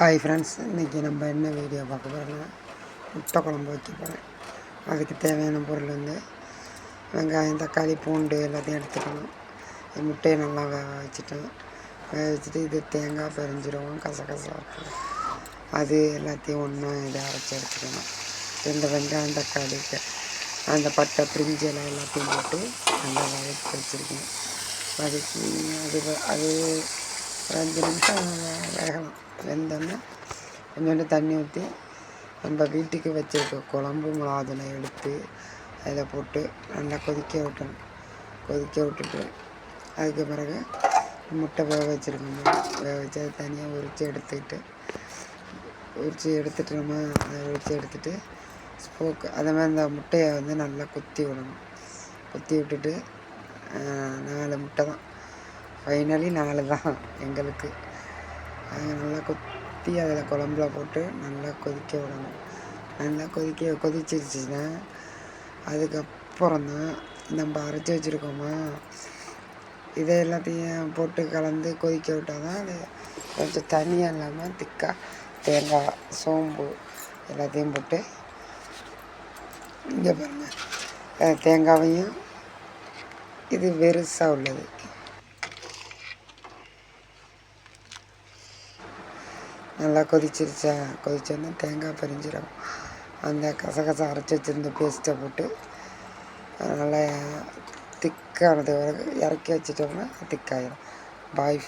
Hi friends, இன்றைக்கி நம்ம என்ன வீடியோ பார்க்க போகிறோன்னா முட்டை குழம்பு வைக்க போகிறேன். அதுக்கு தேவையான பொருள் வெங்காயம், தக்காளி, பூண்டு எல்லாத்தையும் எடுத்துக்கணும். முட்டையை நல்லா வேக வச்சுட்டு இது தேங்காய், பெருஞ்சீரகம், கசகசா அது எல்லாத்தையும் ஒன்றா இதை அரைச்சி எடுத்துக்கணும். இந்த வெங்காயம், தக்காளி, அந்த பட்டை, பிரிஞ்சு எல்லாத்தையும் போட்டு நல்லா வதக்கி வச்சுருக்கேன். வதக்கி அது ஒரு 5 நிமிஷம் வேகலாம். வெந்தோன்னா கொஞ்சோண்டு தண்ணி ஊற்றி நம்ம வீட்டுக்கு வச்சுருக்க குழம்பு மிளகாத்தூளை எடுத்து அதில் போட்டு நல்லா கொதிக்க விட்டுட்டு அதுக்கு பிறகு முட்டை வேக வச்சுருக்கோம். வேக வச்சு அதை தனியாக உரித்து எடுத்துட்டோமா, அதை எடுத்துட்டு ஸ்போக்கு அதை மாதிரி இந்த முட்டையை நல்லா கொத்தி விட்டுட்டு 4 முட்டை தான், ஃபைனலி 4 தான் எங்களுக்கு. அதை நல்லா கொத்தி அதில் குழம்புல போட்டு நல்லா கொதிக்க விடணும். நல்லா கொதிச்சிருச்சுன்னா அதுக்கப்புறம் தான் நம்ம அரைச்சி வச்சுருக்கோமா, இதை எல்லாத்தையும் போட்டு கலந்து கொதிக்க விட்டால் தான் அது கொஞ்சம் தனியாக இல்லாமல் திக்காக தேங்காய், சோம்பு எல்லாத்தையும் போட்டு இங்கே பாருங்கள், தேங்காவையும் இது வெறுசாக உள்ளது நல்லா கொதிச்சோன்னா தேங்காய், பெருஞ்சீரகம், அந்த கசகசா அரைச்சி வச்சுருந்த பேஸ்ட்டை போட்டு நல்லா திக்கானது வரைக்கும் இறக்கி வச்சிட்டோம்னா திக்காயிடும். பாய்.